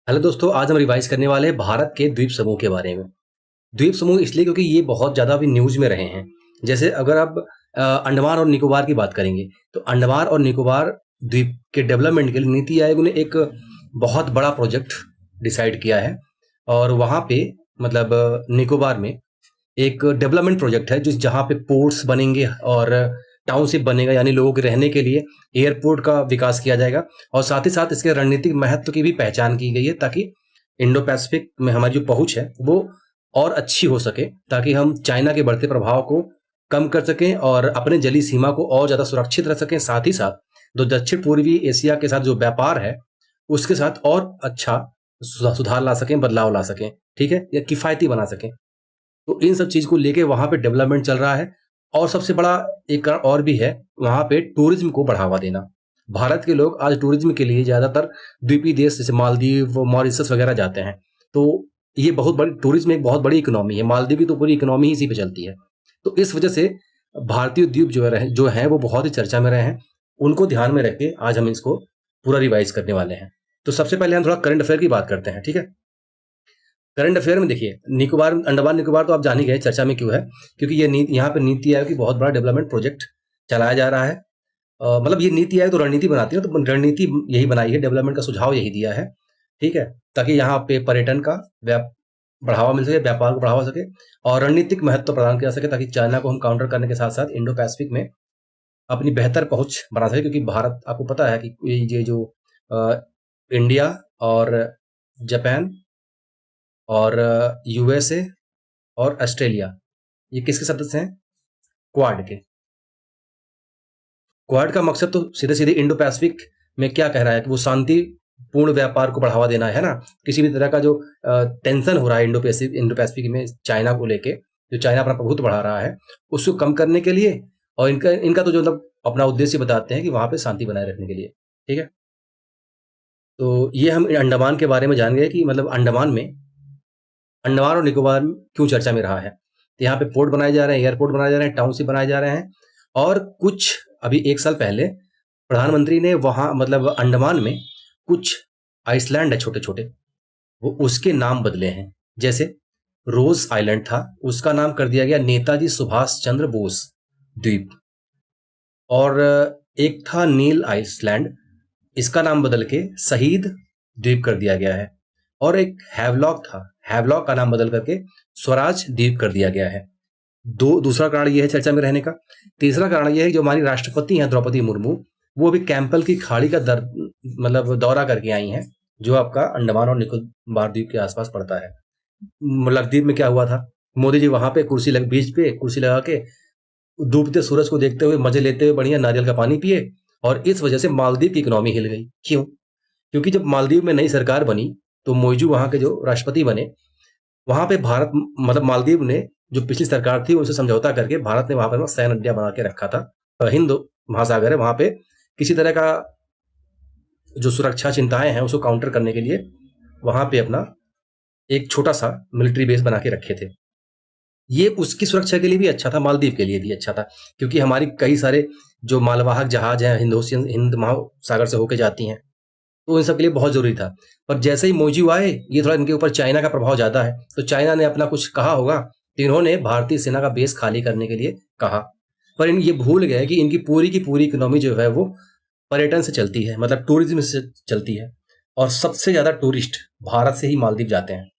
Hello दोस्तों, आज हम रिवाइज करने वाले हैं भारत के द्वीप समूह के बारे में। द्वीप समूह इसलिए क्योंकि ये बहुत ज़्यादा अभी न्यूज़ में रहे हैं। जैसे अगर आप अंडमान और निकोबार की बात करेंगे, तो अंडमान और निकोबार द्वीप के डेवलपमेंट के लिए नीति आयोग ने एक बहुत बड़ा प्रोजेक्ट डिसाइड किया है। और वहाँ पे मतलब निकोबार में एक डेवलपमेंट प्रोजेक्ट है जहाँ पे पोर्ट्स बनेंगे और टाउनशिप बनेगा, यानी लोगों के रहने के लिए एयरपोर्ट का विकास किया जाएगा। और साथ ही साथ इसके रणनीतिक महत्व की भी पहचान की गई है, ताकि इंडो पैसिफिक में हमारी जो पहुंच है वो और अच्छी हो सके, ताकि हम चाइना के बढ़ते प्रभाव को कम कर सकें और अपने जलीय सीमा को और ज़्यादा सुरक्षित रख सकें। साथ ही साथ जो दक्षिण पूर्वी एशिया के साथ जो व्यापार है उसके साथ और अच्छा सुधार ला सकें, बदलाव ला सकें, ठीक है, या किफ़ायती बना सकें। तो इन सब चीज को लेके वहां पे डेवलपमेंट चल रहा है। और सबसे बड़ा एक कारण और भी है, वहां पे टूरिज्म को बढ़ावा देना। भारत के लोग आज टूरिज्म के लिए ज्यादातर द्वीपीय देश जैसे मालदीव, मॉरिशस वगैरह जाते हैं। तो ये बहुत बड़ी टूरिज्म एक बहुत बड़ी इकोनॉमी है। मालदीव की तो पूरी इकोनॉमी ही इसी पे चलती है। तो इस वजह से भारतीय द्वीप जो है वो बहुत ही चर्चा में रहे हैं। उनको ध्यान में रख के आज हम इसको पूरा रिवाइज करने वाले हैं। तो सबसे पहले हम थोड़ा करंट अफेयर की बात करते हैं, ठीक है। करंट अफेयर में देखिए, निकोबार, अंडमान निकोबार तो आप जान ही गए चर्चा में क्यों है, क्योंकि ये यहाँ पे नीति आयोग की बहुत बड़ा डेवलपमेंट प्रोजेक्ट चलाया जा रहा है। मतलब ये नीति आयोग तो रणनीति बनाती है, तो रणनीति यही बनाई है, डेवलपमेंट का सुझाव यही दिया है, ठीक है, ताकि यहाँ पे पर्यटन का बढ़ावा मिल सके, व्यापार को बढ़ावा सके और रणनीतिक महत्व प्रदान किया सके, ताकि चाइना को हम काउंटर करने के साथ साथ इंडो पैसिफिक में अपनी बेहतर पहुंच बना सके। क्योंकि भारत, आपको पता है कि ये जो इंडिया और जापान और यूएसए और ऑस्ट्रेलिया, ये किसके सदस्य हैं? क्वाड के। क्वाड का मकसद तो सीधे सीधे इंडो पैसिफिक में क्या कह रहा है कि वो शांतिपूर्ण व्यापार को बढ़ावा देना है ना। किसी भी तरह का जो टेंशन हो रहा है इंडो पैसिफिक में चाइना को लेके, जो चाइना अपना प्रभुत्व बढ़ा रहा है, उसको कम करने के लिए। और इनका इनका तो जो मतलब अपना उद्देश्य बताते हैं कि वहां पे शांति बनाए रखने के लिए, ठीक है। तो ये हम अंडमान के बारे में जान गए कि मतलब अंडमान और निकोबार क्यों चर्चा में रहा है। तो यहाँ पे पोर्ट बनाए जा रहे हैं, एयरपोर्ट बनाए जा रहे हैं, टाउनशिप बनाए जा रहे हैं। और कुछ अभी एक साल पहले प्रधानमंत्री ने वहाँ मतलब अंडमान में कुछ आइसलैंड है छोटे छोटे, वो उसके नाम बदले हैं। जैसे रोज आइलैंड था, उसका नाम कर दिया गया नेताजी सुभाष चंद्र बोस द्वीप। और एक था नील आइसलैंड, इसका नाम बदल के शहीद द्वीप कर दिया गया है। और एक हैवलॉक था, हैवलॉक का नाम बदल करके स्वराज द्वीप कर दिया गया है। दूसरा कारण यह है चर्चा में रहने का। तीसरा कारण यह है कि जो हमारी राष्ट्रपति हैं द्रौपदी मुर्मू, वो अभी कैंपल की खाड़ी का मतलब दौरा करके आई हैं, जो आपका अंडमान और निकोबार द्वीप के आसपास पड़ता है। लक्षद्वीप में क्या हुआ था, मोदी जी वहां पे बीच पे कुर्सी लगा के डूबते सूरज को देखते हुए, मजे लेते हुए बढ़िया नारियल का पानी पिए। और इस वजह से मालदीव की इकोनॉमी हिल गई। क्यों? क्योंकि जब मालदीव में नई सरकार बनी तो मोइजू वहां के जो राष्ट्रपति बने, वहां पे भारत मतलब मालदीव ने जो पिछली सरकार थी उनसे समझौता करके भारत ने वहां पर सैन्य अड्डा बना के रखा था। हिंद महासागर है, वहां पे किसी तरह का जो सुरक्षा चिंताएं हैं उसको काउंटर करने के लिए वहां पे अपना एक छोटा सा मिलिट्री बेस बना के रखे थे। ये उसकी सुरक्षा के लिए भी अच्छा था, मालदीव के लिए भी अच्छा था, क्योंकि हमारी कई सारे जो मालवाहक जहाज हैं हिंद महासागर से होके जाती हैं, तो इन सब के लिए बहुत जरूरी था। पर जैसे ही मोइजू आए, ये थोड़ा इनके ऊपर चाइना का प्रभाव ज्यादा है, तो चाइना ने अपना कुछ कहा होगा, तो इन्होंने भारतीय सेना का बेस खाली करने के लिए कहा। पर ये भूल गए कि इनकी की पूरी इकोनॉमी जो है वो पर्यटन से चलती है, मतलब टूरिज्म से चलती है। और सबसे ज्यादा टूरिस्ट भारत से ही मालदीव जाते हैं।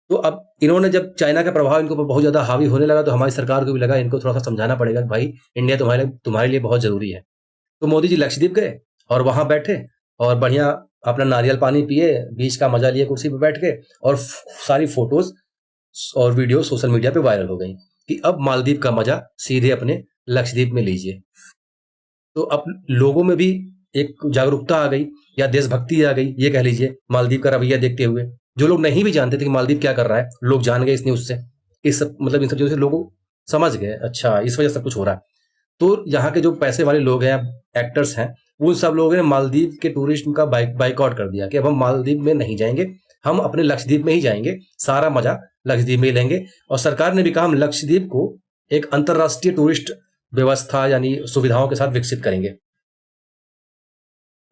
तो अब इन्होंने, जब चाइना का प्रभाव इनको बहुत ज्यादा हावी होने लगा, तो हमारी सरकार को भी लगा इनको थोड़ा सा समझाना पड़ेगा कि भाई इंडिया तुम्हारे लिए बहुत जरूरी है। तो मोदी जी लक्षद्वीप गए और वहां बैठे और बढ़िया अपना नारियल पानी पिए, बीच का मजा लिए कुर्सी पर बैठ के, और सारी फोटोज और वीडियो सोशल मीडिया पे वायरल हो गई कि अब मालदीव का मजा सीधे अपने लक्षद्वीप में लीजिए। तो अब लोगों में भी एक जागरूकता आ गई या देशभक्ति आ गई, ये कह लीजिए, मालदीव का रवैया देखते हुए। जो लोग नहीं भी जानते थे कि मालदीव क्या कर रहा है, लोग जान गए इस न्यूज से। मतलब इन सब चीजों से लोग समझ गए, अच्छा इस वजह से सब कुछ हो रहा है। तो यहाँ के जो पैसे वाले लोग हैं, एक्टर्स हैं, उन सब लोगों ने मालदीव के टूरिज्म का बाइकआउट कर दिया कि अब हम मालदीव में नहीं जाएंगे, हम अपने लक्षद्वीप में ही जाएंगे, सारा मजा लक्षद्वीप में ही लेंगे। और सरकार ने भी कहा हम लक्षद्वीप को एक अंतरराष्ट्रीय टूरिस्ट व्यवस्था यानी सुविधाओं के साथ विकसित करेंगे।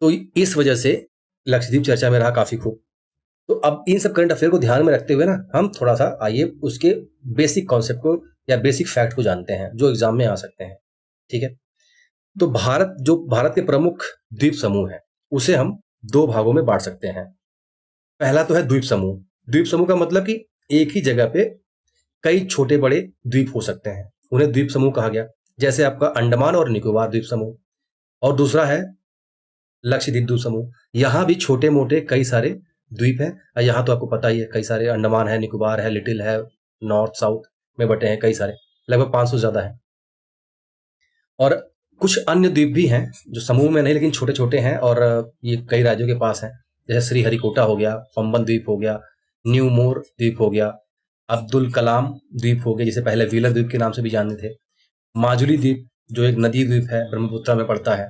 तो इस वजह से लक्षद्वीप चर्चा में रहा काफी खूब। तो अब इन सब करंट अफेयर को ध्यान में रखते हुए ना हम थोड़ा सा आइए उसके बेसिक कॉन्सेप्ट को या बेसिक फैक्ट को जानते हैं जो एग्जाम में आ सकते हैं। ठीक है, तो भारत के प्रमुख द्वीप समूह है उसे हम दो भागों में बांट सकते हैं। पहला तो है द्वीप समूह। द्वीप समूह का मतलब कि एक ही जगह पे कई छोटे बड़े द्वीप हो सकते हैं, उन्हें द्वीप समूह कहा गया। जैसे आपका अंडमान और निकोबार द्वीप समूह, और दूसरा है लक्षद्वीप द्वीप समूह। यहाँ भी छोटे मोटे कई सारे द्वीप हैं। यहाँ तो आपको पता ही है, कई सारे अंडमान है, निकोबार है, लिटिल है, नॉर्थ साउथ में बटे हैं कई सारे, लगभग 500 ज्यादा है। और कुछ अन्य द्वीप भी हैं जो समूह में नहीं लेकिन छोटे छोटे हैं और ये कई राज्यों के पास हैं। जैसे श्रीहरिकोटा हो गया, पंबन द्वीप हो गया, न्यू मोर द्वीप हो गया, अब्दुल कलाम द्वीप हो गया जिसे पहले व्हीलर द्वीप के नाम से भी जानते थे, माजुली द्वीप जो एक नदी द्वीप है, ब्रह्मपुत्र में पड़ता है।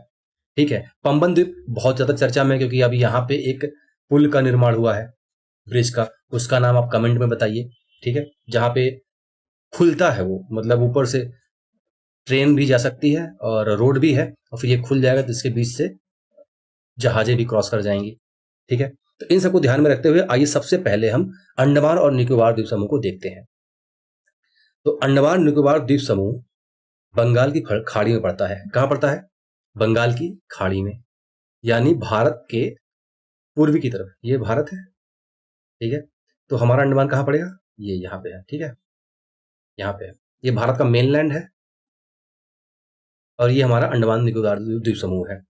ठीक है, पंबन द्वीप बहुत ज्यादा चर्चा में है क्योंकि अभी यहाँ पे एक पुल का निर्माण हुआ है, ब्रिज का, उसका नाम आप कमेंट में बताइए। ठीक है, जहाँ पे खुलता है वो, मतलब ऊपर से ट्रेन भी जा सकती है और रोड भी है और फिर ये खुल जाएगा तो इसके बीच से जहाजें भी क्रॉस कर जाएंगी। ठीक है, तो इन सबको ध्यान में रखते हुए आइए सबसे पहले हम अंडमान और निकोबार द्वीप समूह को देखते हैं। तो अंडमान निकोबार द्वीप समूह बंगाल की खाड़ी में पड़ता है। कहाँ पड़ता है? बंगाल की खाड़ी में, यानी भारत के पूर्वी की तरफ ये भारत है। ठीक है, तो हमारा अंडमान कहाँ पड़ेगा? ये यहाँ पे है। ठीक है, यहाँ पे है, ये भारत का मेनलैंड है और ये हमारा अंडमान निकोबार द्वीप समूह है।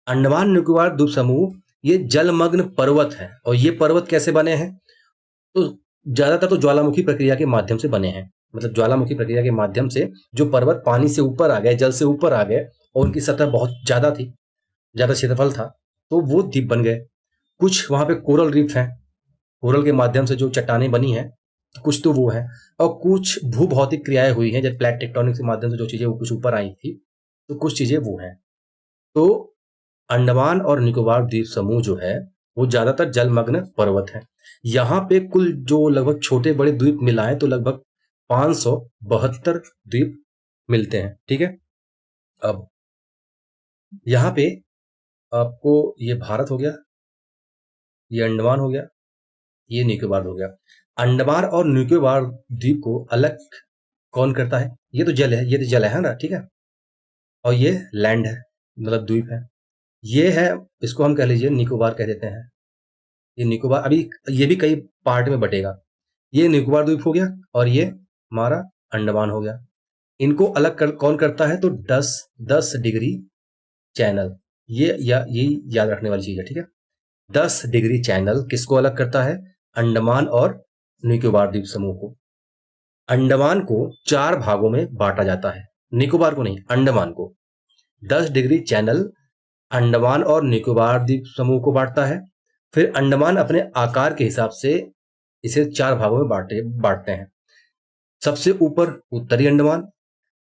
अंडमान निकोबार द्वीप समूह ये जलमग्न पर्वत है और ये पर्वत कैसे बने हैं? तो ज्यादातर तो ज्वालामुखी प्रक्रिया के माध्यम से बने हैं। मतलब ज्वालामुखी प्रक्रिया के माध्यम से जो पर्वत पानी से ऊपर आ गए, जल से ऊपर आ गए और उनकी सतह बहुत ज्यादा थी, ज्यादा क्षेत्रफल था, तो वो द्वीप बन गए। कुछ वहां पे कोरल रीफ हैं, कोरल के माध्यम से जो चट्टानें बनी हैं, कुछ तो वो है, और कुछ भू भौतिक क्रियाएं हुई हैं, जैसे प्लेट टेक्टोनिक के माध्यम से जो चीजें वो कुछ ऊपर आई थी, तो कुछ चीजें वो हैं। तो अंडमान और निकोबार द्वीप समूह जो है वो ज्यादातर जलमग्न पर्वत है। यहाँ पे कुल जो लगभग छोटे बड़े द्वीप मिलाएं तो लगभग 572 द्वीप मिलते हैं। ठीक है, अब यहाँ पे आपको ये भारत हो गया, ये अंडमान हो गया, ये निकोबार हो गया। अंडमान और निकोबार द्वीप को अलग कौन करता है? ये तो जल है, ये तो जल है ना। ठीक है, और ये लैंड है, मतलब द्वीप है। ये है, इसको हम कह लीजिए निकोबार कह देते हैं। ये निकोबार, अभी ये भी कई पार्ट में बटेगा। ये निकोबार द्वीप हो गया और ये हमारा अंडमान हो गया। इनको अलग कौन करता है? तो 10 डिग्री चैनल, ये याद रखने वाली चीज है। ठीक है, 10 डिग्री चैनल किसको अलग करता है? अंडमान और निकोबार द्वीप समूह को। अंडमान को 4 भागों में बांटा जाता है, निकोबार को नहीं, अंडमान को। 10 डिग्री चैनल अंडमान और निकोबार द्वीप समूह को बांटता है। फिर अंडमान अपने आकार के हिसाब से इसे 4 भागों में बांटते हैं। सबसे ऊपर उत्तरी अंडमान,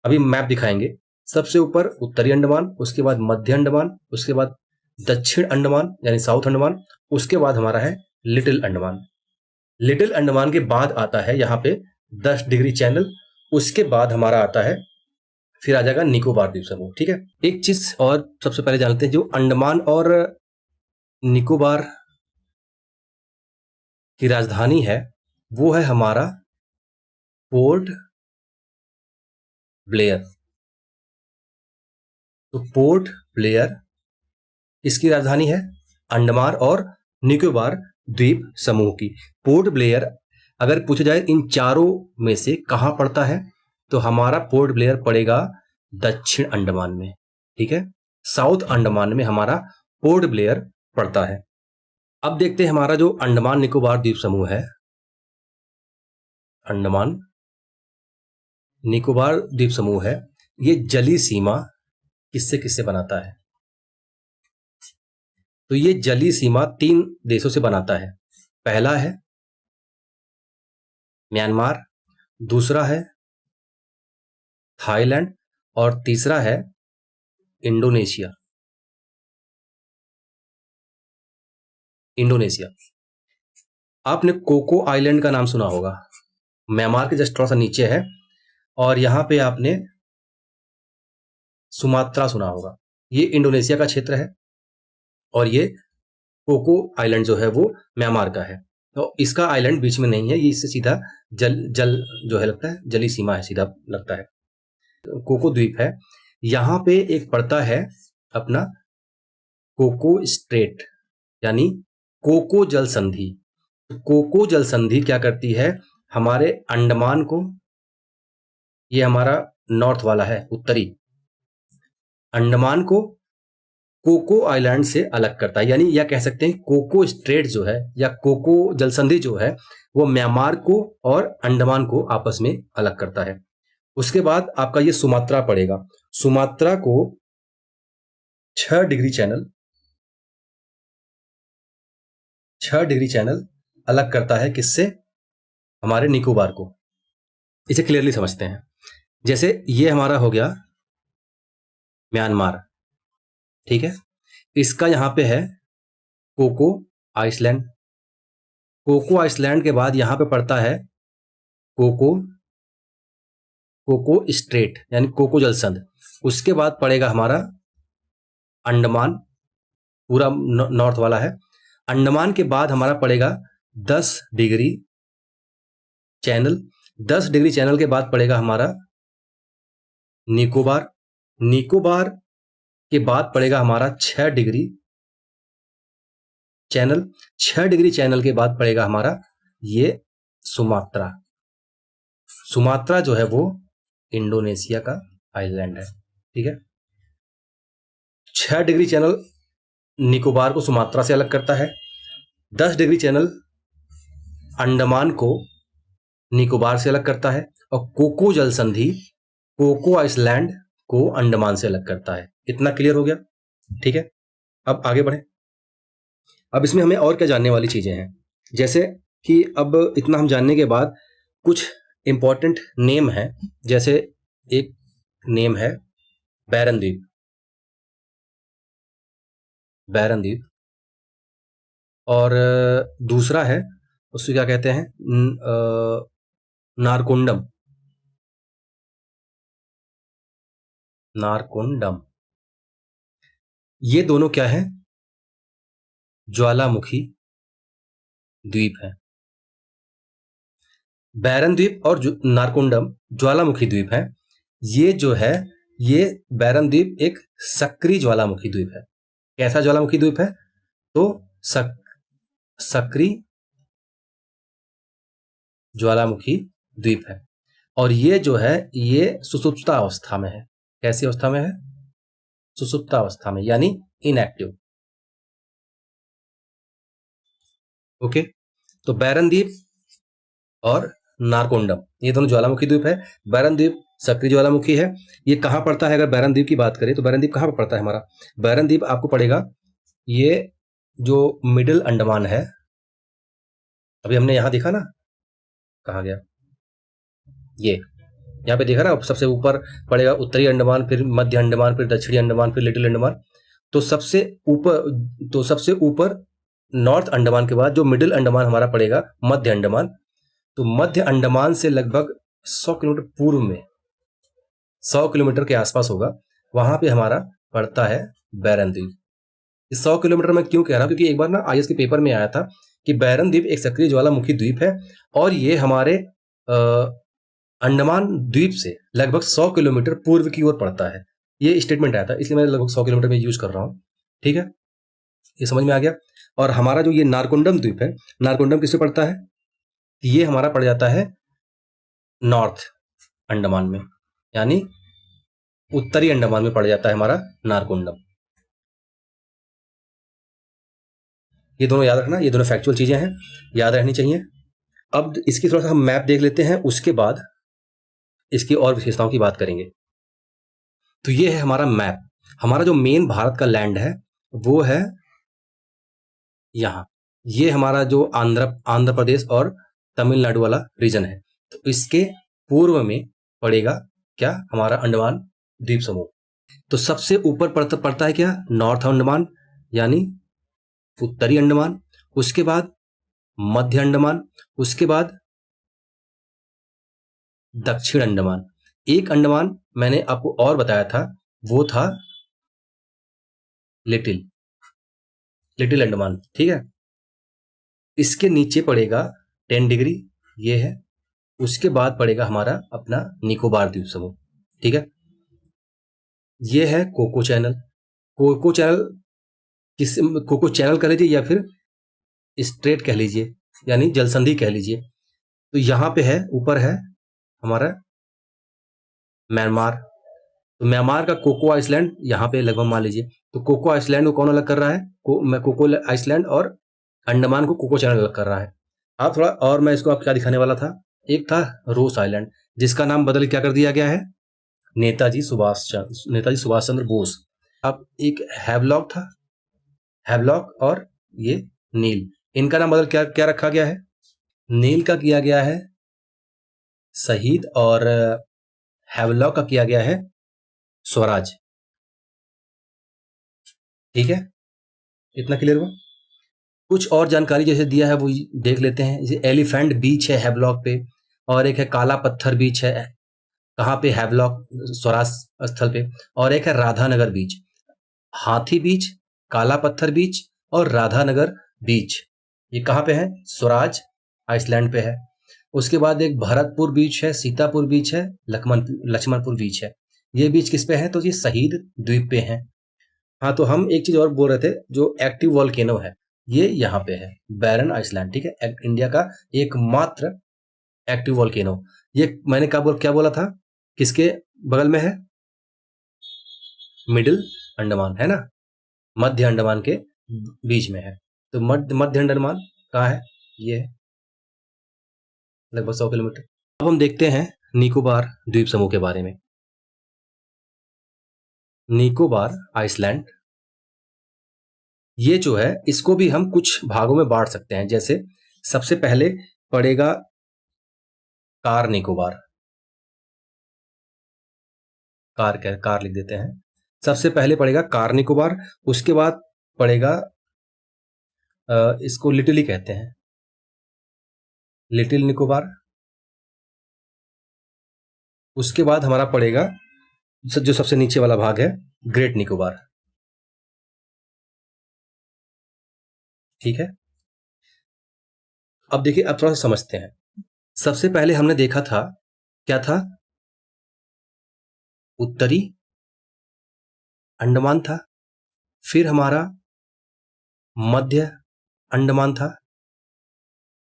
अभी मैप दिखाएंगे। सबसे ऊपर उत्तरी अंडमान, उसके बाद मध्य अंडमान, उसके बाद दक्षिण अंडमान यानी साउथ अंडमान, उसके बाद हमारा है लिटिल अंडमान। लिटिल अंडमान के बाद आता है यहाँ पे 10 डिग्री चैनल, उसके बाद हमारा आता है, फिर आ जाएगा निकोबार द्वीप समूह। ठीक है, एक चीज और सबसे पहले जानते हैं, जो अंडमान और निकोबार की राजधानी है वो है हमारा पोर्ट ब्लेयर। तो पोर्ट ब्लेयर इसकी राजधानी है अंडमान और निकोबार द्वीप समूह की। पोर्ट ब्लेयर अगर पूछा जाए इन चारों में से कहां पड़ता है, तो हमारा पोर्ट ब्लेयर पड़ेगा दक्षिण अंडमान में। ठीक है, साउथ अंडमान में हमारा पोर्ट ब्लेयर पड़ता है। अब देखते हैं हमारा जो अंडमान निकोबार द्वीप समूह है, अंडमान निकोबार द्वीप समूह है, ये जलीय सीमा किससे किससे बनाता है? तो ये जलीय सीमा 3 देशों से बनाता है। पहला है म्यांमार, दूसरा है थाईलैंड और तीसरा है इंडोनेशिया। इंडोनेशिया, आपने कोको आइलैंड का नाम सुना होगा, म्यांमार के जस्ट थोड़ा सा नीचे है, और यहां पे आपने सुमात्रा सुना होगा, ये इंडोनेशिया का क्षेत्र है और ये कोको आइलैंड जो है वो म्यांमार का है। तो इसका आइलैंड बीच में नहीं है, ये इससे सीधा जल जल जो है लगता है, जली सीमा है, सीधा लगता है। कोको द्वीप है, यहाँ पे एक पड़ता है अपना कोको स्ट्रेट, यानी कोको जल संधि। कोको जल संधि क्या करती है, हमारे अंडमान को, ये हमारा नॉर्थ वाला है, उत्तरी अंडमान को कोको आइलैंड से अलग करता है, यानी यह कह सकते हैं कोको स्ट्रेट जो है या कोको जलसंधि जो है वो म्यांमार को और अंडमान को आपस में अलग करता है। उसके बाद आपका ये सुमात्रा पड़ेगा, सुमात्रा को 6 डिग्री चैनल अलग करता है, किससे, हमारे निकोबार को। इसे क्लियरली समझते हैं, जैसे ये हमारा हो गया म्यांमार, ठीक है, इसका यहां पे है कोको आइसलैंड, कोको आइसलैंड के बाद यहां पे पड़ता है कोको स्ट्रेट यानी कोको जलसंध, उसके बाद पड़ेगा हमारा अंडमान, पूरा नॉर्थ वाला है। अंडमान के बाद हमारा पड़ेगा 10 डिग्री चैनल, 10 डिग्री चैनल के बाद पड़ेगा हमारा निकोबार, निकोबार के बाद पड़ेगा हमारा 6 डिग्री चैनल, 6 डिग्री चैनल के बाद पड़ेगा हमारा ये सुमात्रा। सुमात्रा जो है वो इंडोनेशिया का आइलैंड है, ठीक है। 6 डिग्री चैनल निकोबार को सुमात्रा से अलग करता है, 10 डिग्री चैनल अंडमान को निकोबार से अलग करता है, और कोको जल संधि कोको आइसलैंड को अंडमान से अलग करता है। इतना क्लियर हो गया, ठीक है। अब आगे बढ़े, अब इसमें हमें और क्या जानने वाली चीजें हैं, जैसे कि अब इतना हम जानने के बाद कुछ इंपॉर्टेंट नेम है, जैसे एक नेम है बैरन द्वीप, बैरन द्वीप, और दूसरा है उसको क्या कहते हैं, नारकोंडम, नारकोंडम। ये दोनों क्या है, ज्वालामुखी द्वीप है। बैरन द्वीप और नारकोंडम ज्वालामुखी द्वीप है। ये जो है, ये बैरन द्वीप एक सक्रिय ज्वालामुखी द्वीप है। कैसा ज्वालामुखी द्वीप है, तो सक्रिय ज्वालामुखी द्वीप है, और ये जो है ये सुषुप्ता अवस्था में है। कैसी अवस्था में है, सुषुप्ता अवस्था में, यानी इनएक्टिव। ओके, तो बैरन द्वीप और नारकोंडम ये दोनों ज्वालामुखी द्वीप है। बैरन द्वीप सक्रिय ज्वालामुखी है। ये कहाँ पड़ता है, अगर बैरन द्वीप की बात करें तो बैरन द्वीप कहाँ पर पड़ता है हमारा, बैरन द्वीप आपको पड़ेगा ये जो मिडिल अंडमान है, अभी हमने यहां देखा ना, कहा गया, ये यहाँ पे देखा ना, सबसे ऊपर पड़ेगा उत्तरी अंडमान, फिर मध्य अंडमान, फिर दक्षिणी अंडमान, फिर लिटिल अंडमान। तो सबसे ऊपर नॉर्थ अंडमान के बाद जो मिडिल अंडमान हमारा पड़ेगा मध्य अंडमान। तो मध्य अंडमान से लगभग 100 किलोमीटर पूर्व में, 100 किलोमीटर के आसपास होगा, वहां पे हमारा पड़ता है बैरन द्वीप। 100 किलोमीटर में क्यों कह रहा हूं, क्योंकि एक बार ना आईएएस के पेपर में आया था कि बैरन द्वीप एक सक्रिय ज्वालामुखी द्वीप है, और ये हमारे अंडमान द्वीप से लगभग 100 किलोमीटर पूर्व की ओर पड़ता है। ये स्टेटमेंट आया था, इसलिए मैं लगभग 100 किलोमीटर में यूज कर रहा हूं, ठीक है, ये समझ में आ गया। और हमारा जो ये नारकोंडम द्वीप है, नारकोंडम किससे पड़ता है, ये हमारा पड़ जाता है नॉर्थ अंडमान में, यानी उत्तरी अंडमान में पड़ जाता है हमारा नारकोंडम। ये दोनों याद रखना, ये दोनों फैक्चुअल चीजें हैं, याद रहनी चाहिए। अब इसकी थोड़ा सा हम मैप देख लेते हैं, उसके बाद इसकी और विशेषताओं की बात करेंगे। तो ये है हमारा मैप, हमारा जो मेन भारत का लैंड है वो है यहाँ, ये हमारा जो आंध्र प्रदेश और तमिलनाडु वाला रीजन है। तो इसके पूर्व में पड़ेगा क्या, हमारा अंडमान द्वीप समूह। तो सबसे ऊपर पड़ता है क्या, नॉर्थ अंडमान यानी उत्तरी अंडमान, उसके बाद मध्य अंडमान, उसके बाद दक्षिण अंडमान। एक अंडमान मैंने आपको और बताया था, वो था लिटिल अंडमान, ठीक है। इसके नीचे पड़ेगा 10 डिग्री, ये है। उसके बाद पड़ेगा हमारा अपना निकोबार द्वीप समूह, ठीक है। ये है Coco Chanel. Coco Chanel Coco Chanel कह लीजिए या फिर स्ट्रेट कह लीजिए, यानी जलसंधि कह लीजिए। तो यहाँ पे है, ऊपर है हमारा म्यांमार। तो म्यांमार का कोको आइसलैंड यहाँ पे लगभग मान लीजिए। तो कोको आइसलैंड को कौन अलग कर रहा है? कोको आइसलैंड और अंडमान को कोको चैनल अलग कर रहा है। आप थोड़ा और, मैं इसको आप क्या दिखाने वाला था, एक था रोस आइलैंड, जिसका नाम बदल क्या कर दिया गया है? नेताजी सुभाष चंद्र बोस। अब एक हैवलॉक था, हैवलॉक और ये नील, इनका नाम बदल क्या क्या रखा गया है? नील का किया गया है शहीद और हैवलॉक का किया गया है स्वराज, ठीक है। इतना क्लियर हुआ? कुछ और जानकारी जैसे दिया है वो देख लेते हैं। जैसे एलिफेंट बीच है हैवलॉक पे, और एक है काला पत्थर बीच है, कहाँ पे? हैवलॉक स्वराज स्थल पे। और एक है राधानगर बीच। हाथी बीच, काला पत्थर बीच और राधानगर बीच, ये कहाँ पे है? स्वराज आइसलैंड पे है। उसके बाद एक भरतपुर बीच है, सीतापुर बीच है, लक्ष्मणपुर बीच है। ये बीच किस पे है? तो ये शहीद द्वीप पे है। हाँ, तो हम एक चीज और बोल रहे थे, जो एक्टिव वॉल्केनो है ये यहाँ पे है, बैरन आइसलैंड, ठीक है। इंडिया का एकमात्र एक्टिव वॉल्केनो। ये मैंने क्या बोला था? किसके बगल में है? मिडिल अंडमान, है ना, मध्य अंडमान के बीच में है। तो मध्य अंडमान कहाँ है? ये है लगभग 100 किलोमीटर। अब हम देखते हैं निकोबार द्वीप समूह के बारे में। निकोबार आइसलैंड, ये जो है इसको भी हम कुछ भागों में बांट सकते हैं। जैसे सबसे पहले पड़ेगा कार निकोबार, कार लिख देते हैं। सबसे पहले पड़ेगा कार निकोबार, उसके बाद पड़ेगा इसको लिटिल ही कहते हैं, लिटिल निकोबार। उसके बाद हमारा पड़ेगा जो सबसे नीचे वाला भाग है, ग्रेट निकोबार, ठीक है। अब देखिए, अब थोड़ा सा समझते हैं। सबसे पहले हमने देखा था, क्या था? उत्तरी अंडमान था, फिर हमारा मध्य अंडमान था,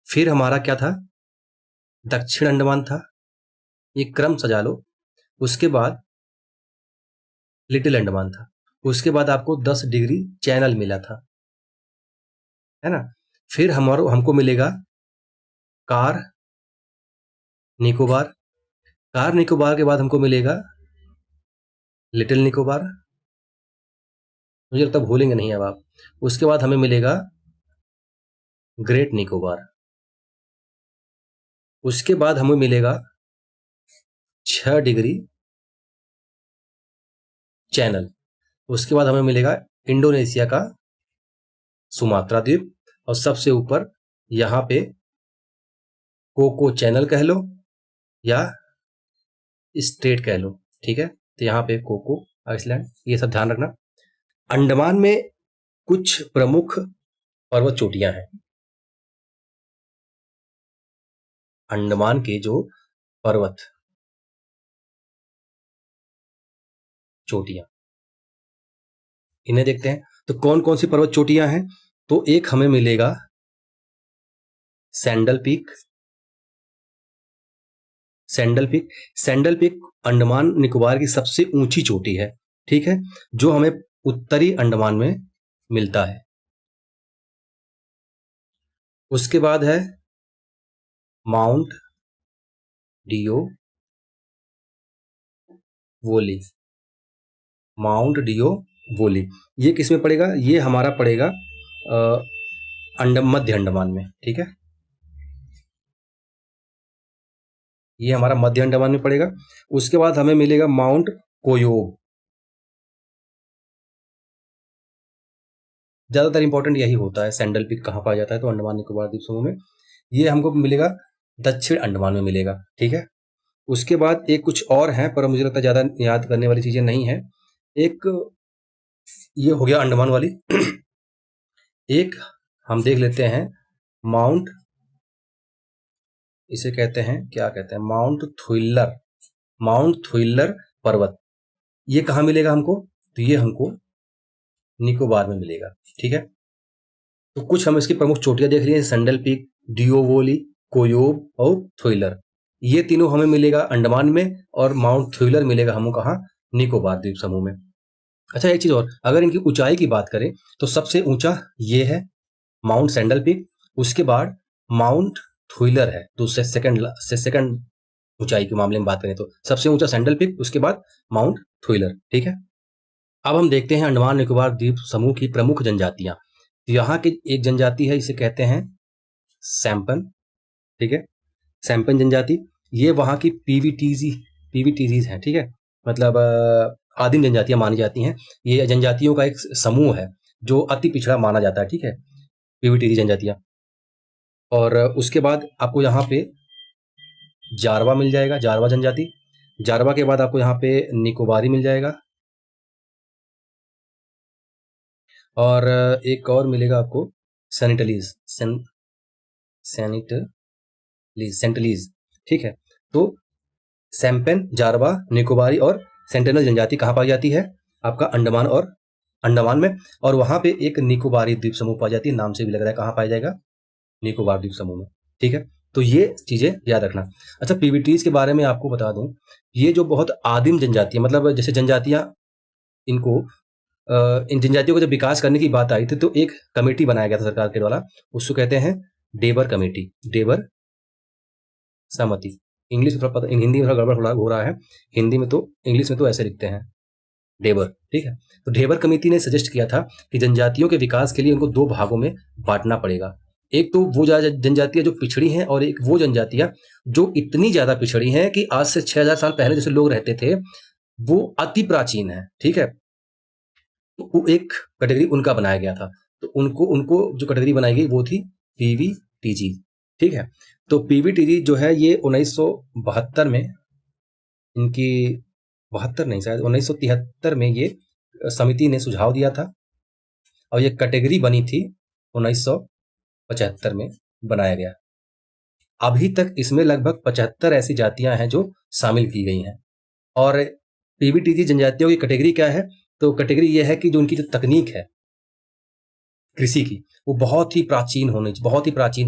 फिर हमारा क्या था? दक्षिण अंडमान था। ये क्रम सजा लो। उसके बाद लिटिल अंडमान था। उसके बाद आपको 10 डिग्री चैनल मिला था, है ना। फिर हमको मिलेगा कार निकोबार। कार निकोबार के बाद हमको मिलेगा लिटिल निकोबार, मुझे लगता है भूलेंगे नहीं अब आप। उसके बाद हमें मिलेगा ग्रेट निकोबार। उसके बाद हमें मिलेगा 6 डिग्री चैनल। उसके बाद हमें मिलेगा इंडोनेशिया का सुमात्रा द्वीप, और सबसे ऊपर यहाँ पे कोको चैनल कह लो या स्ट्रेट कह लो, ठीक है। तो यहाँ पे कोको आइसलैंड, ये सब ध्यान रखना। अंडमान में कुछ प्रमुख पर्वत चोटियां हैं। अंडमान के जो पर्वत चोटियां, इन्हें देखते हैं। तो कौन कौन सी पर्वत चोटियां हैं? तो एक हमें मिलेगा sandal peak. Sandal peak Andaman Nicobar की सबसे ऊंची चोटी है, ठीक है, जो हमें उत्तरी अंडमान में मिलता है। उसके बाद है माउंट डियो वोली। माउंट डियो वोली ये किस में पड़ेगा? ये हमारा पड़ेगा मध्य अंडमान में, ठीक है। ये हमारा मध्य अंडमान में पड़ेगा। उसके बाद हमें मिलेगा माउंट कोयोग। ज्यादातर इंपॉर्टेंट यही होता है, सैंडल पीक कहाँ पाया जाता है, तो अंडमान निकोबार द्वीप समूह में। ये हमको मिलेगा दक्षिण अंडमान में मिलेगा, ठीक है। उसके बाद एक कुछ और है, पर मुझे लगता है ज्यादा याद करने वाली चीजें नहीं है। एक ये हो गया अंडमान वाली। एक हम देख लेते हैं माउंट, इसे कहते हैं, क्या कहते हैं, माउंट थुइलर, माउंट थुइलर पर्वत। ये कहाँ मिलेगा हमको? तो ये हमको निकोबार में मिलेगा। ठीक है, तो कुछ हम इसकी प्रमुख चोटियां देख लिए, सैंडल पीक, डियोवोली, कोयोब और थुइलर। ये तीनों हमें मिलेगा अंडमान में, और माउंट थुइलर मिलेगा हमको कहाँ? निकोबार द्वीप समूह में। अच्छा, एक चीज और, अगर इनकी ऊंचाई की बात करें तो सबसे ऊंचा ये है माउंट सैंडल पीक, उसके बाद माउंट थुइलर है, तो उससे सेकंड ऊंचाई के मामले में बात करें तो सबसे ऊंचा सैंडल पीक, उसके बाद माउंट थुइलर। ठीक है, अब हम देखते हैं अंडमान निकोबार द्वीप समूह की प्रमुख जनजातियां। यहाँ की एक जनजाति है, इसे कहते हैं सैम्पन। ठीक है, सैम्पन जनजाति, ये वहाँ की पीवीटीजीज है। ठीक है, मतलब आदिम जनजातियां मानी जाती हैं। ये जनजातियों का एक समूह है जो अति पिछड़ा माना जाता है। ठीक है, पीवीटीजी जनजातियां। और उसके बाद आपको यहाँ पे जारवा मिल जाएगा, जारवा जनजाति। जारवा के बाद आपको यहाँ पे निकोबारी मिल जाएगा, और एक और मिलेगा आपको सेंटलीज, सेंटलीज। ठीक है, तो सैम्पेन, जारवा, निकोबारी और सेंटिनल जनजाति कहाँ पाई जाती है? आपका अंडमान में। और वहां पे एक निकोबारी द्वीप समूह पाई जाती है, नाम से भी लग रहा है कहाँ पाया जाएगा? निकोबार द्वीप समूह में। ठीक है, तो ये चीजें याद रखना। अच्छा, पीवीटीज के बारे में आपको बता दूं, ये जो बहुत आदिम जनजाति, मतलब जैसे जनजातियां, इनको इन जनजातियों को जब विकास करने की बात आई थी तो एक कमेटी बनाया गया था सरकार के द्वारा, उसको कहते हैं डेबर कमेटी, डेबर समिति। इंग्लिश में थोड़ा पता, हिंदी में थोड़ा गड़बड़ हो रहा है, हिंदी में तो, इंग्लिश में तो ऐसे लिखते हैं डेबर। ठीक है, तो डेबर कमेटी ने सजेस्ट किया था कि जनजातियों के विकास के लिए उनको दो भागों में बांटना पड़ेगा। एक तो वो जनजातियां जो पिछड़ी हैं, और एक वो जनजातियां जो इतनी ज्यादा पिछड़ी हैं कि आज से 6000 साल पहले जैसे लोग रहते थे, वो अति प्राचीन है। ठीक है, तो एक कैटेगरी उनका बनाया गया था, तो उनको उनको जो कैटेगरी बनाई गई वो थी पीवीटीजी। ठीक है, तो पीवीटीजी जो है ये 1972 में, इनकी 72 नहीं, शायद 1973 में ये समिति ने सुझाव दिया था, और ये कैटेगरी बनी थी 1975 में बनाया गया। अभी तक इसमें लगभग 75 ऐसी जातियां हैं जो शामिल की गई हैं। और पीवीटीजी जनजातियों की कैटेगरी क्या है? तो कैटेगरी ये है कि जो उनकी जो तकनीक है कृषि की, वो बहुत ही प्राचीन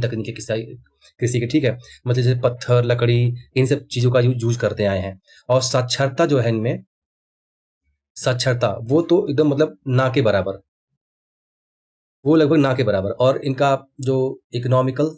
तकनीक है कृषि की। ठीक है, मतलब जैसे पत्थर, लकड़ी, इन सब चीजों का यूज करते आए हैं। और साक्षरता जो है इनमें, साक्षरता वो तो एकदम मतलब ना के बराबर, वो लगभग ना के बराबर। और इनका जो इकोनॉमिकल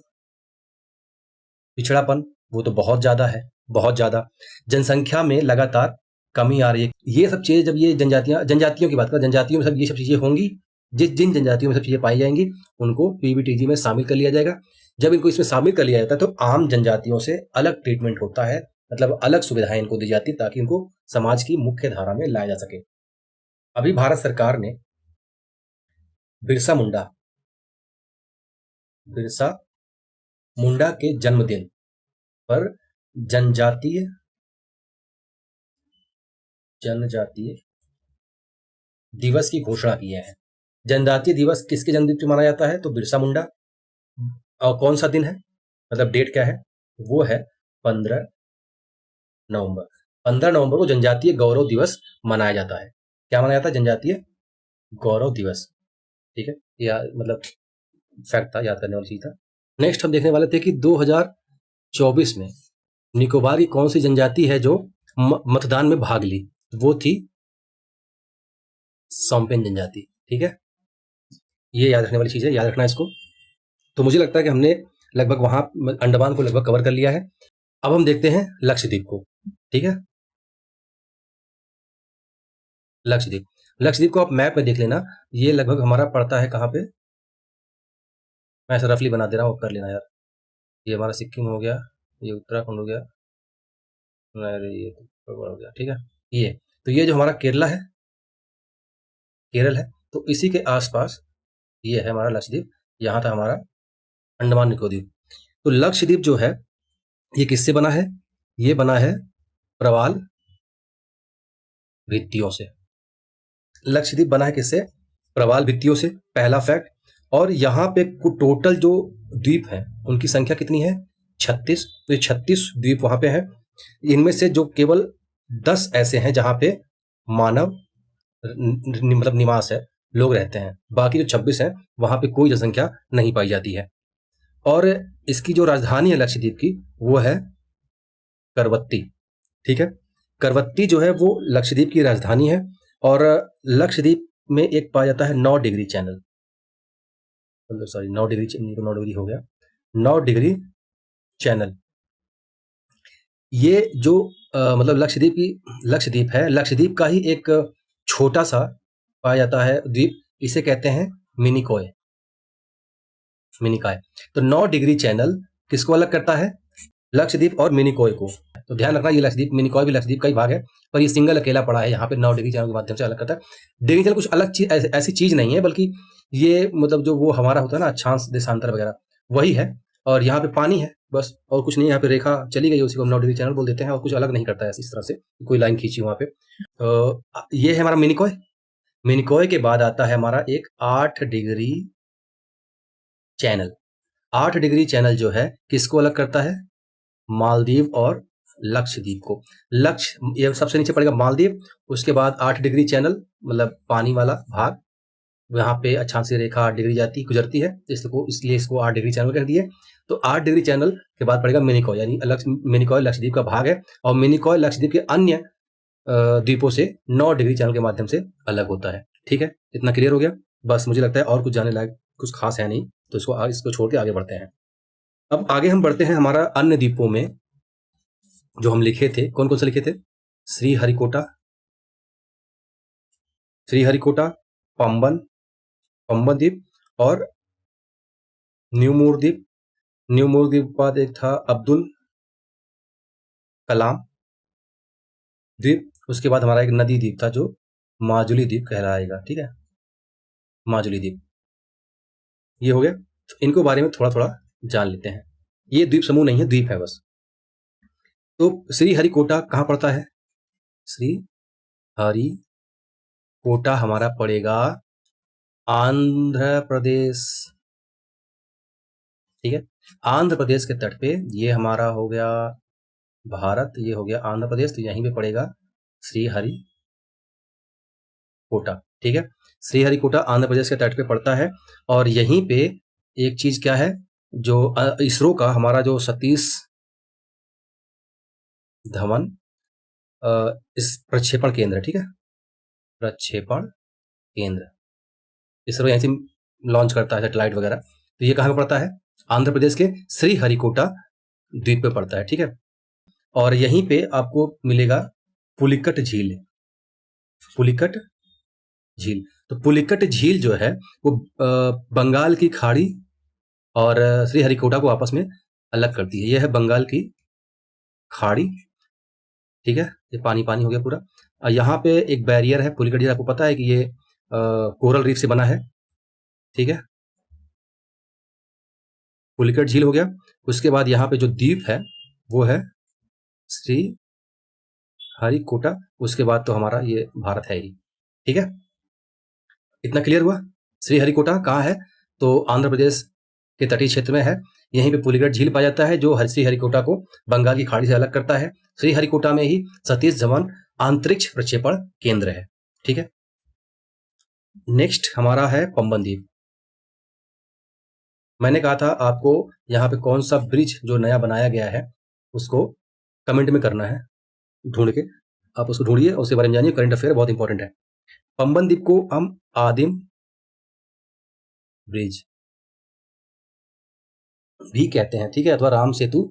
पिछड़ापन, वो तो बहुत ज्यादा है, बहुत ज्यादा। जनसंख्या में लगातार कमी आ रही है। ये सब चीजें, जब ये जनजातियों की बात करें, जनजातियों में सब ये सब चीजें होंगी, जिन जनजातियों में सब चीजें पाई जाएंगी, उनको पीवीटीजी में शामिल कर लिया जाएगा। जब इनको इसमें शामिल कर लिया जाता है तो आम जनजातियों से अलग ट्रीटमेंट होता है, मतलब अलग सुविधाएं इनको दी जाती है, ताकि इनको समाज की मुख्य धारा में लाया जा सके। अभी भारत सरकार ने बिरसा मुंडा के जन्मदिन पर जनजातीय दिवस की घोषणा की है। जनजातीय दिवस किसके जन्मदिन पर माना जाता है? तो बिरसा मुंडा। और कौन सा दिन है, मतलब डेट क्या है? वो है 15 नवंबर। 15 नवंबर को जनजातीय गौरव दिवस मनाया जाता है। क्या मनाया जाता है? जनजातीय गौरव दिवस। ठीक है, या मतलब फैक्ट था, याद करने वाली चीज था। नेक्स्ट हम देखने वाले थे कि 2024 में निकोबार की कौन सी जनजाति है जो मतदान में भाग ली? वो थी सोम्पेन जनजाति। ठीक है, ये याद रखने वाली चीज है, याद रखना इसको। तो मुझे लगता है कि हमने लगभग वहां अंडमान को लगभग कवर कर लिया है। अब हम देखते हैं लक्षद्वीप को। ठीक है, लक्षद्वीप को आप मैप में देख लेना, ये लगभग हमारा पड़ता है कहाँ पे, मैं ऐसा रफली बना दे रहा हूँ, कर लेना यार। ये हमारा सिक्किम हो गया, ये उत्तराखंड हो गया, अरे ये तो गड़बड़ हो गया। ठीक है, ये तो ये जो हमारा केरल है, तो इसी के आसपास ये है हमारा लक्षद्वीप। यहाँ था हमारा अंडमान निकोबार। तो लक्षद्वीप जो है ये किससे बना है? ये बना है प्रवाल भित्तियों से। लक्षद्वीप बना है किससे? प्रवाल भित्तियों से, पहला फैक्ट। और यहाँ पे टोटल जो द्वीप हैं उनकी संख्या कितनी है? 36। तो ये 36 द्वीप वहां पे हैं। इनमें से जो केवल 10 ऐसे हैं जहां पे मानव मतलब निवास है, लोग रहते हैं। बाकी जो 26 हैं वहां पे कोई जनसंख्या नहीं पाई जाती है। और इसकी जो राजधानी है लक्षद्वीप की वो है करवत्ती। ठीक है, करवत्ती जो है वो लक्षद्वीप की राजधानी है। और लक्षद्वीप में एक पाया जाता है 9 डिग्री चैनल, मतलब सॉरी 9 डिग्री 9 डिग्री हो गया, 9 डिग्री चैनल। ये जो मतलब लक्षद्वीप है, लक्षद्वीप का ही एक छोटा सा पाया जाता है द्वीप, इसे कहते हैं मिनिकॉय, मिनिकॉय। तो 9 डिग्री चैनल किसको अलग करता है? लक्षद्वीप और मिनिकॉय को। तो ध्यान रखना, ये लक्षद्वीप, मिनिकॉय भी लक्षद्वीप का ही भाग है, पर ये सिंगल अकेला पड़ा है यहाँ पे 9 डिग्री चैनल के माध्यम से अलग करता है। डिग्री चैनल कुछ अलग चीज, ऐसी चीज नहीं है, बल्कि ये मतलब जो वो हमारा होता है ना अक्षांश देशांतर वगैरह, वही है। और यहाँ पे पानी है बस, और कुछ नहीं। यहाँ पे रेखा चली गई, उसी को हम 9 डिग्री चैनल बोल देते हैं, और कुछ अलग नहीं करता है इस तरह से कोई लाइन खींची वहाँ पे। ये है हमारा मिनिकॉय। मिनिकॉय के बाद आता है हमारा एक 8 डिग्री चैनल। 8 डिग्री चैनल जो है किसको अलग करता है? मालदीव और लक्षद्वीप को। ये सबसे नीचे पड़ेगा मालदीव, उसके बाद 8 डिग्री चैनल मतलब पानी वाला भाग, यहाँ पे अक्षांशीय रेखा 8 डिग्री गुजरती है, इसलिए इसको 8 डिग्री चैनल कह दिए। तो 8 डिग्री चैनल के बाद पड़ेगा मिनिकॉय, यानी मिनिकॉय लक्षद्वीप का भाग है, और मिनिकॉय लक्षद्वीप के अन्य द्वीपों से 9 डिग्री चैनल के माध्यम से अलग होता है। ठीक है, इतना क्लियर हो गया? बस मुझे लगता है और कुछ जानने लायक कुछ खास है नहीं, तो इसको छोड़ के आगे बढ़ते हैं। अब आगे हम बढ़ते हैं हमारा अन्य द्वीपों में, जो हम लिखे थे। कौन कौन से लिखे थे? श्रीहरिकोटा, पंबन द्वीप, और न्यूमोर द्वीप। न्यूमोर द्वीप के बाद एक था अब्दुल कलाम द्वीप। उसके बाद हमारा एक नदी द्वीप था जो माजुली द्वीप कहलाएगा। ठीक है, माजुली द्वीप। ये हो गया। तो इनको बारे में थोड़ा थोड़ा जान लेते हैं। ये द्वीप समूह नहीं है, द्वीप है बस। तो श्रीहरिकोटा कहाँ पड़ता है? श्रीहरिकोटा हमारा पड़ेगा आंध्र प्रदेश। ठीक है, आंध्र प्रदेश के तट पे। ये हमारा हो गया भारत, ये हो गया आंध्र प्रदेश, तो यहीं पे पड़ेगा श्रीहरिकोटा। ठीक है, श्रीहरिकोटा आंध्र प्रदेश के तट पे पड़ता है। और यहीं पे एक चीज क्या है, जो इसरो का हमारा जो सतीश धवन इस प्रक्षेपण केंद्र, ठीक है, प्रक्षेपण केंद्र, इसरो यहीं से लॉन्च करता है सैटेलाइट वगैरह। तो ये कहाँ पे पड़ता है? आंध्र प्रदेश के श्रीहरिकोटा द्वीप पे पड़ता है। ठीक है, और यहीं पे आपको मिलेगा पुलिकट झील। पुलिकट झील, तो पुलिकट झील जो है वो बंगाल की खाड़ी और श्रीहरिकोटा को आपस में अलग करती है। यह है बंगाल की खाड़ी। ठीक है, ये पानी पानी हो गया पूरा। यहाँ पे एक बैरियर है पुलिकट झील, आपको पता है कि ये कोरल रीफ से बना है। ठीक है, पुलिकट झील हो गया। उसके बाद यहाँ पे जो द्वीप है वो है श्रीहरिकोटा। उसके बाद तो हमारा ये भारत है ही। ठीक है, इतना क्लियर हुआ? श्रीहरिकोटा कहाँ है? तो आंध्र प्रदेश के तटीय क्षेत्र में है। यहीं पे पुलिकट झील पाया जाता है जो श्रीहरिकोटा को बंगाल की खाड़ी से अलग करता है। श्रीहरिकोटा में ही सतीश धवन अंतरिक्ष प्रक्षेपण केंद्र है। ठीक है, नेक्स्ट हमारा है पंबन द्वीप। मैंने कहा था आपको यहाँ पे कौन सा ब्रिज जो नया बनाया गया है उसको कमेंट में करना है, ढूंढ के आप उसको ढूंढिए और उसके बारे में जानिए। करंट अफेयर बहुत इंपॉर्टेंट है। पंबन द्वीप को हम आदिम ब्रिज भी कहते हैं। ठीक है, अथवा राम सेतु,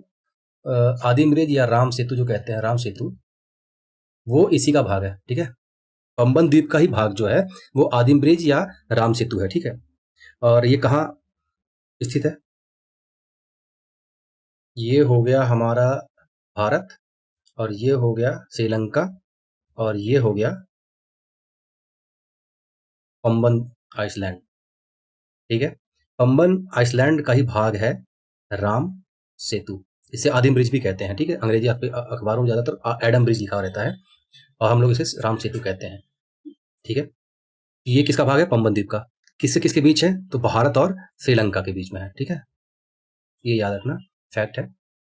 आदिम ब्रिज या राम सेतु जो कहते हैं, राम सेतु, वो इसी का भाग है। ठीक है, पंबन द्वीप का ही भाग जो है वो आदिम ब्रिज या राम सेतु है। ठीक है, और ये कहाँ स्थित है? ये हो गया हमारा भारत, और ये हो गया श्रीलंका, और ये हो गया पंबन आइसलैंड। ठीक है, पंबन आइसलैंड का ही भाग है राम सेतु, इसे आदिम ब्रिज भी कहते हैं। ठीक है, अंग्रेजी अखबारों में ज्यादातर एडम ब्रिज लिखा रहता है, और हम लोग इसे राम सेतु कहते हैं। ठीक है, ये किसका भाग है? पंबन द्वीप का। किससे किसके बीच है? तो भारत और श्रीलंका के बीच में है। ठीक है, ये याद रखना, फैक्ट है,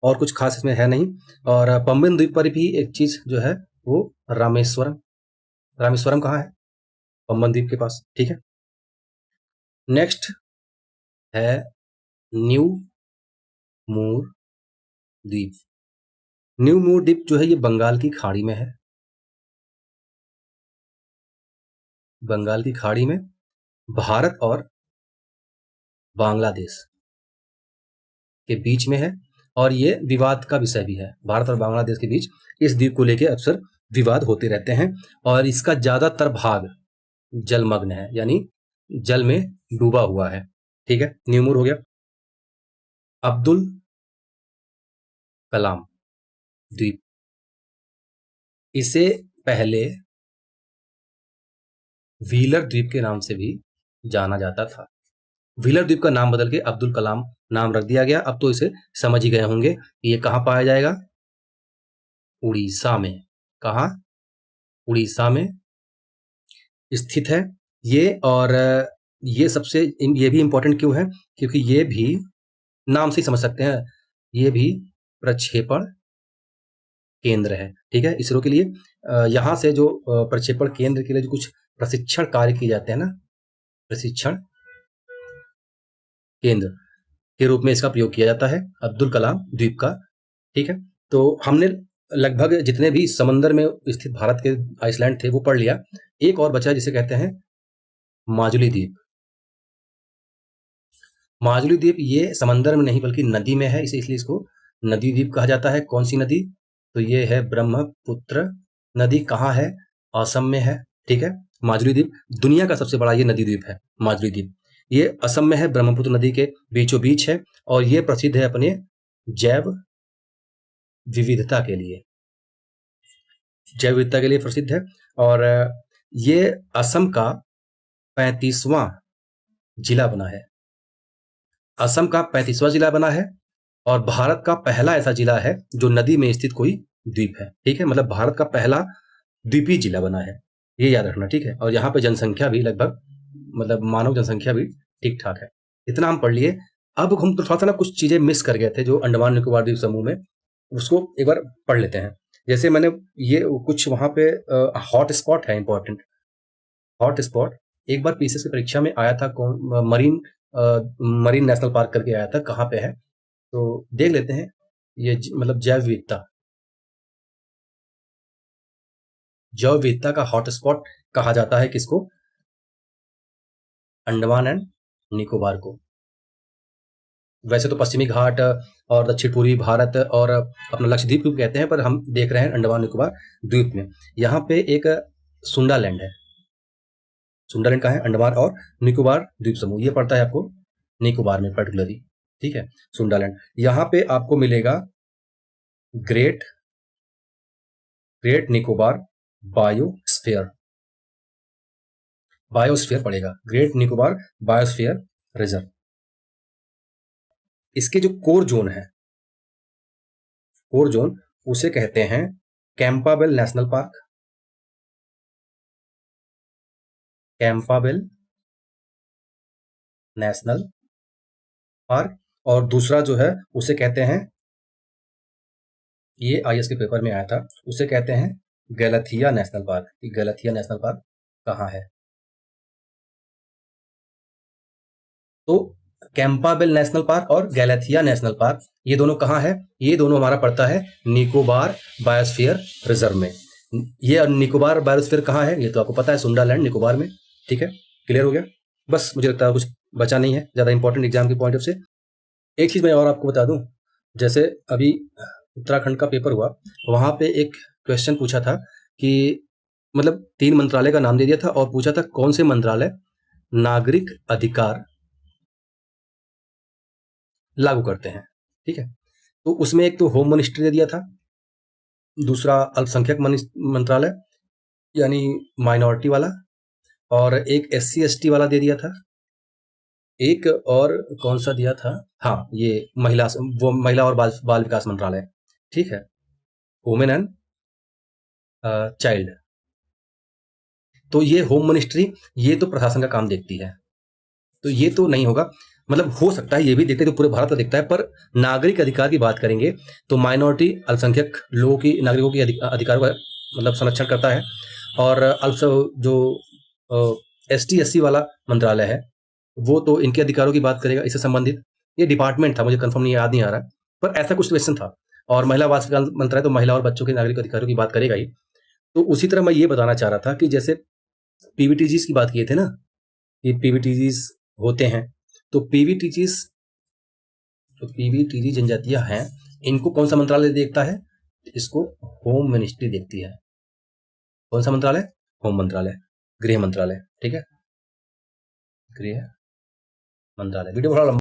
और कुछ खास इसमें है नहीं। और पंबिन द्वीप पर भी एक चीज जो है वो रामेश्वरम, रामेश्वरम कहाँ है? पंबन द्वीप के पास, ठीक है। नेक्स्ट है न्यू मूर द्वीप। न्यू मूर द्वीप जो है ये बंगाल की खाड़ी में है, बंगाल की खाड़ी में भारत और बांग्लादेश के बीच में है, और ये विवाद का विषय भी है। भारत और बांग्लादेश के बीच इस द्वीप को लेकर अक्सर विवाद होते रहते हैं, और इसका ज्यादातर भाग जलमग्न है, यानी जल में डूबा हुआ है, ठीक है। न्यूमूर हो गया। अब्दुल कलाम द्वीप, इसे पहले व्हीलर द्वीप के नाम से भी जाना जाता था। व्हीलर द्वीप का नाम बदल के अब्दुल कलाम नाम रख दिया गया। अब तो इसे समझ ही गए होंगे कि ये कहाँ पाया जाएगा, उड़ीसा में। कहाँ? उड़ीसा में स्थित है ये। और ये सबसे ये भी इंपॉर्टेंट क्यों है, क्योंकि ये भी नाम से ही समझ सकते हैं, ये भी प्रक्षेपण केंद्र है, ठीक है, इसरो के लिए। यहाँ से जो प्रक्षेपण केंद्र के लिए जो कुछ प्रशिक्षण कार्य किए जाते हैं ना, प्रशिक्षण केंद्र के रूप में इसका प्रयोग किया जाता है अब्दुल कलाम द्वीप का, ठीक है। तो हमने लगभग जितने भी समंदर में स्थित भारत के आइसलैंड थे वो पढ़ लिया। एक और बचा जिसे कहते हैं माजुली द्वीप। माजुली द्वीप ये समंदर में नहीं बल्कि नदी में है, इसलिए इसको नदी द्वीप कहा जाता है। कौन सी नदी? तो ये है ब्रह्मपुत्र नदी। कहाँ है? असम में है, ठीक है। माजुली द्वीप दुनिया का सबसे बड़ा ये नदी द्वीप है, माजुली द्वीप। ये असम में है, ब्रह्मपुत्र नदी के बीचों बीच है, और ये प्रसिद्ध है अपने जैव विविधता के लिए, जैव विविधता के लिए प्रसिद्ध है। और ये असम का 35वां जिला बना है, असम का 35वां जिला बना है, और भारत का पहला ऐसा जिला है जो नदी में स्थित कोई द्वीप है, ठीक है। मतलब भारत का पहला द्वीपीय जिला बना है, ये याद रखना, ठीक है। और यहाँ पे जनसंख्या भी लगभग, मतलब मानव जनसंख्या भी ठीक ठाक है। इतना हम पढ़ लिए। अब हम तो थोड़ा सा ना कुछ चीजें मिस कर गए थे जो अंडमान निकोबार द्वीप समूह में, उसको एक बार पढ़ लेते हैं। जैसे मैंने ये कुछ वहां पे हॉट स्पॉट है, इंपॉर्टेंट हॉट स्पॉट। एक बार पीसीएस की परीक्षा में आया था, मरीन मरीन नेशनल पार्क करके आया था, कहाँ पे है तो देख लेते हैं। ये मतलब जैव विविधता, जैव विविधता का हॉटस्पॉट कहा जाता है किसको? अंडमान एंड निकोबार को। वैसे तो पश्चिमी घाट और दक्षिण पूर्वी भारत और अपना लक्षद्वीप को कहते हैं, पर हम देख रहे हैं अंडमान निकोबार द्वीप में। यहाँ पे एक सुंडालैंड है। सुंडालैंड का है अंडमान और निकोबार द्वीप समूह, ये पड़ता है आपको निकोबार में पर्टिकुलरली, ठीक है। सुंडालैंड, यहाँ पे आपको मिलेगा ग्रेट निकोबार बायोस्फीयर, बायोस्फीयर पड़ेगा, ग्रेट निकोबार बायोस्फीयर रिजर्व। इसके जो कोर जोन है, कोर जोन उसे कहते हैं कैंपाबेल नेशनल पार्क, कैंपाबेल नेशनल पार्क। और दूसरा जो है उसे कहते हैं, ये आईएएस के पेपर में आया था, उसे कहते हैं गैलथिया नेशनल पार्क। गैलथिया नेशनल पार्क कहाँ है? तो कैंपाबेल नेशनल पार्क और गैलथिया नेशनल पार्क, ये दोनों कहाँ है? ये दोनों हमारा पड़ता है निकोबार बायोस्फीयर रिजर्व में। ये निकोबार बायोस्फीयर कहाँ है? ये तो आपको पता है, सुंडालैंड निकोबार में, ठीक है। क्लियर हो गया? बस मुझे लगता है कुछ बचा नहीं है ज्यादा इंपॉर्टेंट एग्जाम के पॉइंट ऑफ से। एक चीज मैं और आपको बता दूं, जैसे अभी उत्तराखंड का पेपर हुआ, वहां पे एक क्वेश्चन पूछा था कि मतलब 3 मंत्रालय का नाम दे दिया था और पूछा था कौन से मंत्रालय नागरिक अधिकार लागू करते हैं, ठीक है। तो उसमें एक तो होम मिनिस्ट्री दे दिया था, दूसरा अल्पसंख्यक मंत्रालय यानी माइनॉरिटी वाला, और एक SC ST वाला दे दिया था, एक और कौन सा दिया था, हाँ ये महिला और बाल विकास मंत्रालय, ठीक है, वुमेन एंड चाइल्ड। तो ये होम मिनिस्ट्री, ये तो प्रशासन का काम देखती है, तो ये तो नहीं होगा। मतलब हो सकता है ये भी देखते हैं तो पूरे भारत का दिखता है, पर नागरिक अधिकार की बात करेंगे तो माइनॉरिटी अल्पसंख्यक लोगों की, नागरिकों की अधिकारों का मतलब संरक्षण करता है। और जो एसटी एससी वाला मंत्रालय है वो तो इनके अधिकारों की बात करेगा, इससे संबंधित ये डिपार्टमेंट था, मुझे कंफर्म नहीं याद नहीं आ रहा, पर ऐसा कुछ क्वेश्चन था। और महिला बाल विकास मंत्रालय तो महिला और बच्चों के नागरिक अधिकारों की बात करेगा ही। तो उसी तरह मैं ये बताना चाह रहा था कि जैसे पीवीटीजीज की बात किए थे ना, ये पीवीटीजीज होते हैं, तो पीवीटीजी जनजातियां हैं, इनको कौन सा मंत्रालय देखता है? इसको होम मिनिस्ट्री देखती है। कौन सा मंत्रालय? होम मंत्रालय, गृह मंत्रालय। ठीक है, गृह मंत्रालय। वीडियो बड़ा लंबा